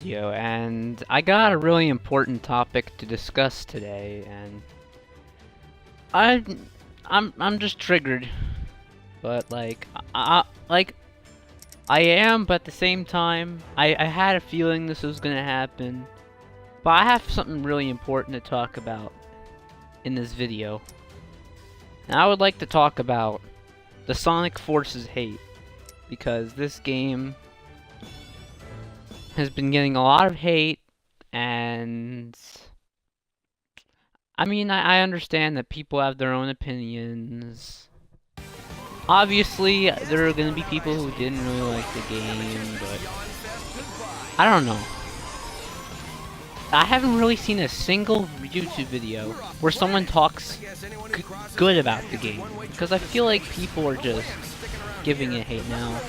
video, and I got a really important topic to discuss today, and I'm just triggered, but I am, but at the same time, I had a feeling this was gonna happen, but I have something really important to talk about in this video, and I would like to talk about the Sonic Forces hate, because this game has been getting a lot of hate, and I mean, I understand that people have their own opinions. Obviously, there are going to be people who didn't really like the game, but I don't know. I haven't really seen a single YouTube video where someone talks good about the game, because I feel like people are just giving it hate now.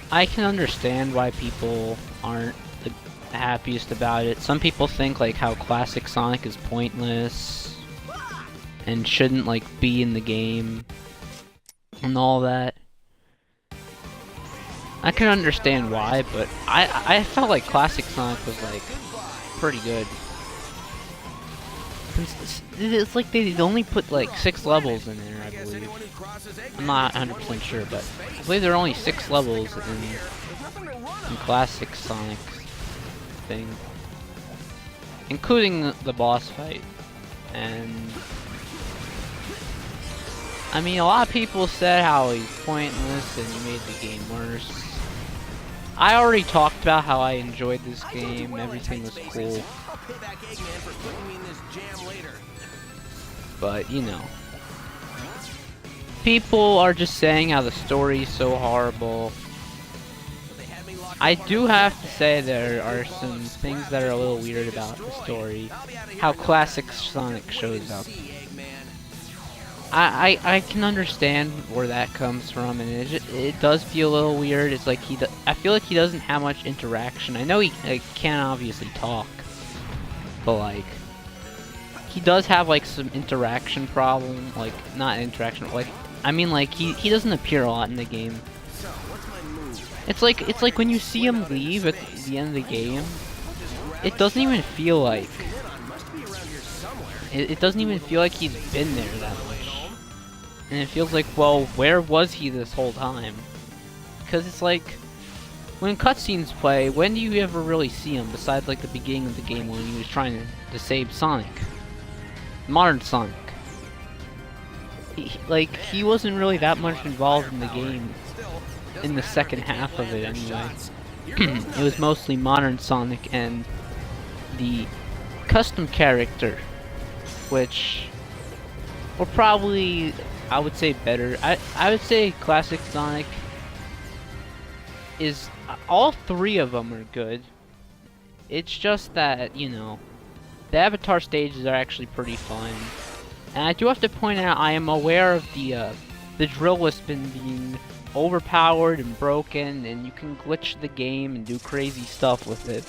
I can understand why people aren't the happiest about it. Some people think like how classic Sonic is pointless and shouldn't like be in the game and all that. I can understand why, but I felt like classic Sonic was like pretty good. It's like they only put like 6 levels in there, I believe. I'm not 100% sure, but I believe there are only 6 levels in classic Sonic thing, including the boss fight. And I mean, a lot of people said how he's pointless and he made the game worse. I already talked about how I enjoyed this game, everything was cool. But, you know, people are just saying how the story's so horrible. I do have to say there are some things that are a little weird about the story. How classic Sonic shows up. I can understand where that comes from, and it does feel a little weird. It's like I feel like he doesn't have much interaction. I know he can't obviously talk, but like he does have like some interaction problem. Like not interaction, like I mean like he doesn't appear a lot in the game. It's like when you see him leave at the end of the game, it doesn't even feel like it doesn't even feel like he's been there that much. And it feels like, well, where was he this whole time? Because it's like, when cutscenes play, when do you ever really see him, besides like the beginning of the game when he was trying to save Sonic? Modern Sonic. He wasn't really that much involved in the game, in the second half of it anyway. It was mostly Modern Sonic and the custom character, which were probably, I would say, better. I would say classic Sonic is, all 3 of them are good. It's just that, you know, the Avatar stages are actually pretty fun. And I do have to point out, I am aware of the drill Wispin being overpowered and broken, and you can glitch the game and do crazy stuff with it.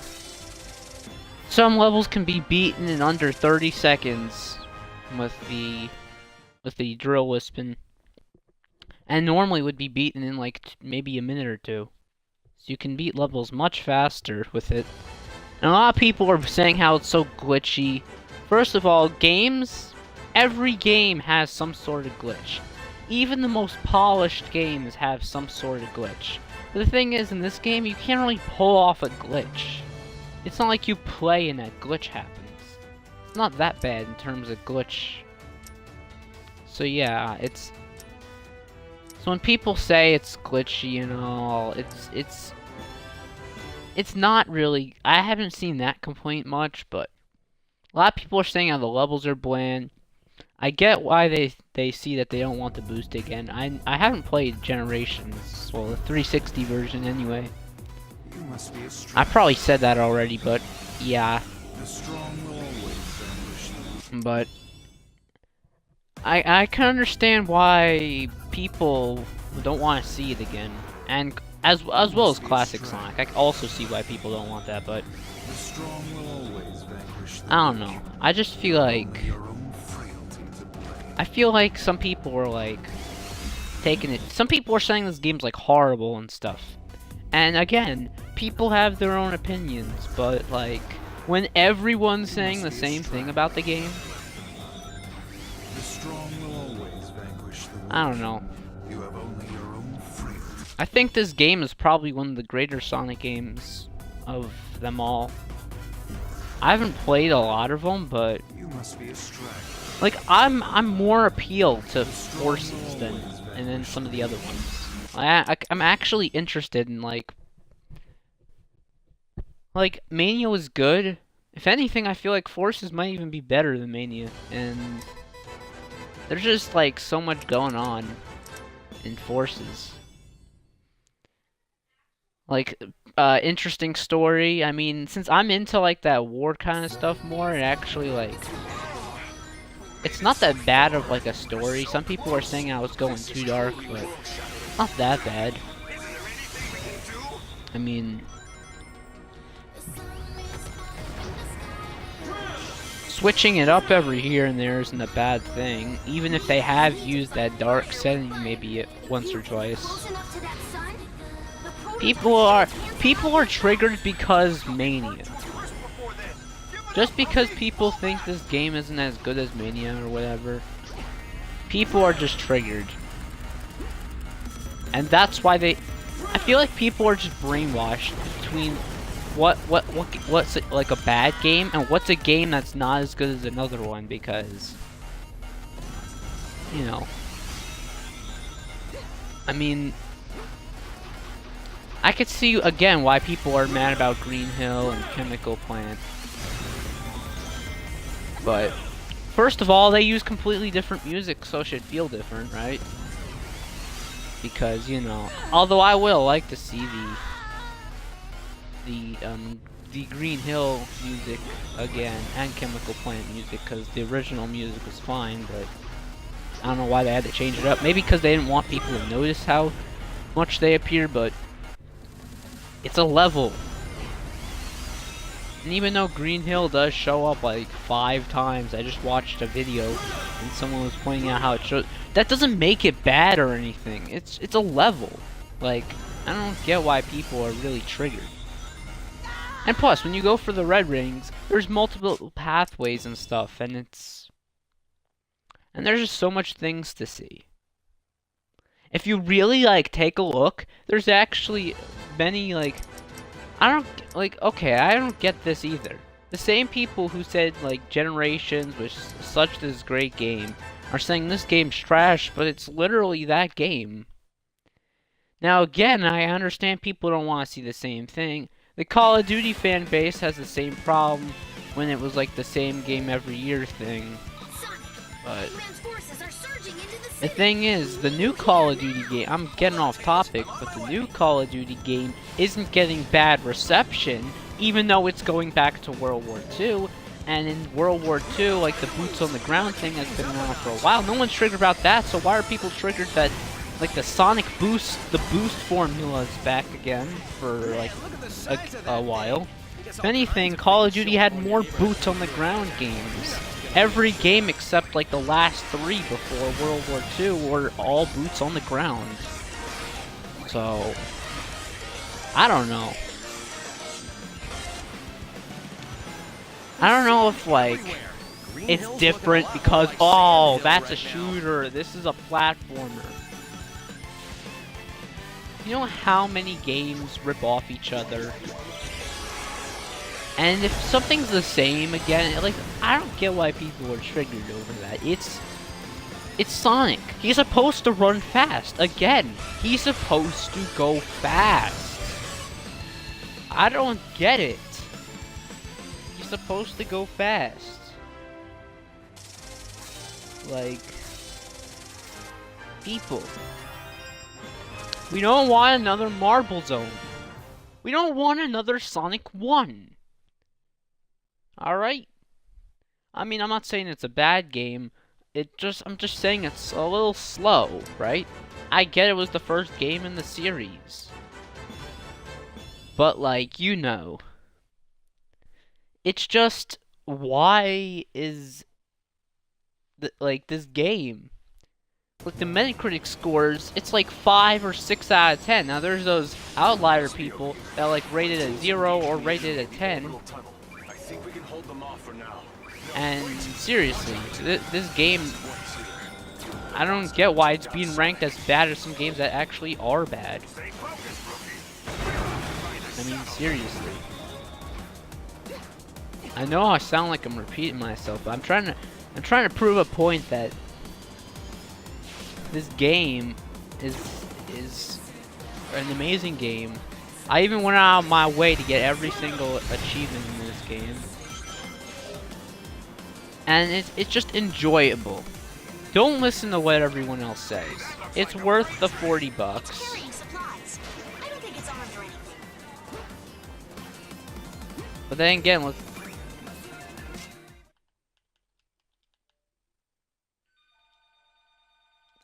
Some levels can be beaten in under 30 seconds with the drill Wispin, and normally would be beaten in like maybe a minute or 2. So you can beat levels much faster with it. And a lot of people are saying how it's so glitchy. First of all, every game has some sort of glitch. Even the most polished games have some sort of glitch. But the thing is, in this game, you can't really pull off a glitch. It's not like you play and that glitch happens. It's not that bad in terms of glitch. So yeah, so when people say it's glitchy and all, it's not really. I haven't seen that complaint much, but a lot of people are saying how the levels are bland. I get why they see that they don't want to boost again. I haven't played Generations, well, the 360 version anyway. I probably said that already, but yeah. But I can understand why people don't want to see it again, and as well as classic Sonic. I can also see why people don't want that, but I don't know. I just feel like some people are like taking it. Some people are saying this game's like horrible and stuff. And again, people have their own opinions, but like when everyone's saying the same thing about the game, The strong will always vanquish the weak. I don't know. You have only your own freedom. I think this game is probably one of the greater Sonic games of them all. I haven't played a lot of them, but You must be a strike. like I'm more appealed to Forces than some of the other ones. I'm actually interested in like Mania was good. If anything, I feel like Forces might even be better than Mania, and there's just like so much going on in Forces. Like, interesting story. I mean, since I'm into like that war kind of stuff more, it actually like it's not that bad of like a story. Some people are saying I was going too dark, but not that bad. I mean, switching it up every here and there isn't a bad thing, even if they have used that dark setting maybe once or twice. People are triggered because Mania. Just because people think this game isn't as good as Mania or whatever, people are just triggered. And that's why I feel like people are just brainwashed between what's like a bad game and what's a game that's not as good as another one, because you know, I mean, I could see again why people are mad about Green Hill and Chemical Plant. But first of all, they use completely different music, so it should feel different, right? Because, you know, although I will like to see the Green Hill music again and Chemical Plant music, because the original music was fine, but I don't know why they had to change it up. Maybe because they didn't want people to notice how much they appear, but it's a level. And even though Green Hill does show up like 5 times, I just watched a video and someone was pointing out how it shows. That doesn't make it bad or anything. It's a level. Like, I don't get why people are really triggered. And plus, when you go for the red rings, there's multiple pathways and stuff, and there's just so much things to see. If you really like take a look, there's actually many like okay, I don't get this either. The same people who said like Generations was such this great game are saying this game's trash, but it's literally that game. Now again, I understand people don't want to see the same thing. The Call of Duty fan base has the same problem when it was like the same game every year thing. But the thing is, the new Call of Duty game, I'm getting off topic, but the new Call of Duty game isn't getting bad reception, even though it's going back to World War II. And in World War II, like the boots on the ground thing has been around for a while. No one's triggered about that, so why are people triggered that like the Sonic boost, the boost formula is back again for like a while? If anything, Call of Duty had more boots on the ground games. Every game except like the last 3 before World War II were all boots on the ground. So, I don't know. I don't know if like it's different because, oh, that's a shooter, this is a platformer. You know how many games rip off each other? And if something's the same again, like, I don't get why people are triggered over that. It's Sonic. He's supposed to run fast. Again, he's supposed to go fast. I don't get it. He's supposed to go fast. Like, people. We don't want another Marble Zone. We don't want another Sonic 1. Alright? I mean, I'm not saying it's a bad game. I'm just saying it's a little slow, right? I get it was the first game in the series. But, like, you know. It's just, why is, like, this game like the Metacritic scores, it's like 5 or 6 out of 10. Now there's those outlier people that like rate it a 0 or rate it a 10. And seriously, this game, I don't get why it's being ranked as bad as some games that actually are bad. I mean, seriously. I know I sound like I'm repeating myself, but I'm trying to prove a point that this game is an amazing game. I even went out of my way to get every single achievement in this game. And it's just enjoyable. Don't listen to what everyone else says. It's worth the $40. But then again, let's...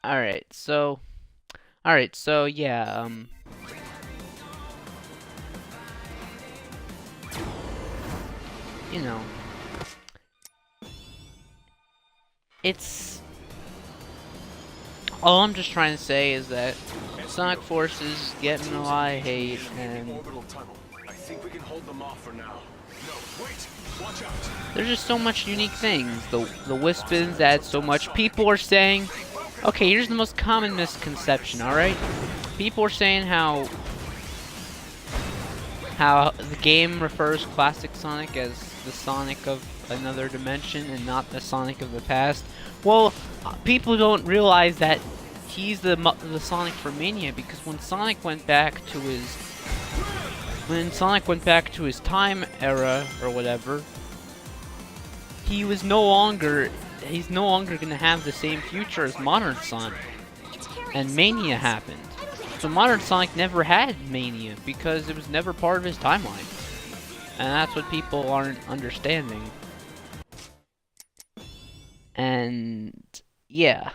Alright, so yeah, you know, it's... All I'm just trying to say is that Sonic Forces is getting a lot of hate, and there's just so much unique things. The Wispins add so much. People are saying, okay, here's the most common misconception, alright? People are saying how the game refers classic Sonic as the Sonic of another dimension and not the Sonic of the past. Well, people don't realize that he's the Sonic for Mania, because when Sonic went back to his time era or whatever, he's no longer gonna have the same future as modern Sonic. And Mania happened. So modern Sonic never had Mania because it was never part of his timeline. And that's what people aren't understanding. And yeah.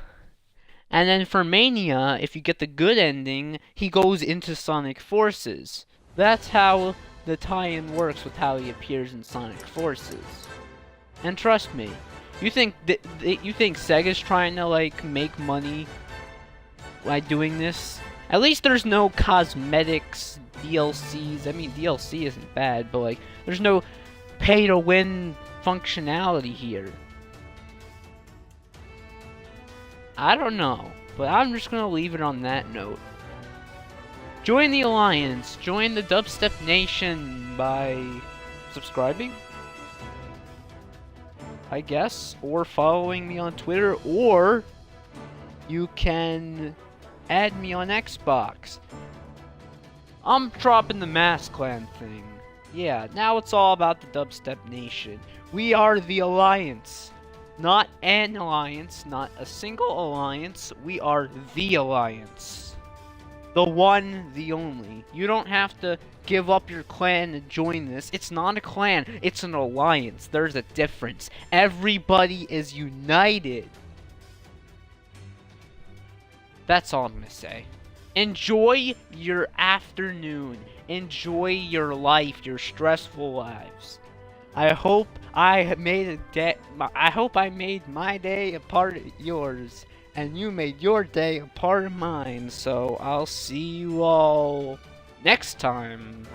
And then for Mania, if you get the good ending, he goes into Sonic Forces. That's how the tie-in works with how he appears in Sonic Forces. And trust me, you think Sega's trying to like make money by doing this? At least there's no cosmetics, DLCs. I mean, DLC isn't bad, but like there's no pay-to-win functionality here. I don't know, but I'm just gonna leave it on that note. Join the Alliance, join the Dubstep Nation by subscribing, I guess, or following me on Twitter, or you can add me on Xbox. I'm dropping the Mask Clan thing. Yeah, now it's all about the Dubstep Nation. We are the Alliance. Not an alliance, not a single alliance. We are the Alliance. The one, the only. You don't have to give up your clan to join this. It's not a clan, it's an alliance. There's a difference. Everybody is united. That's all I'm gonna say. Enjoy your afternoon. Enjoy your life, your stressful lives. I hope I made my day a part of yours, and you made your day a part of mine. So I'll see you all next time.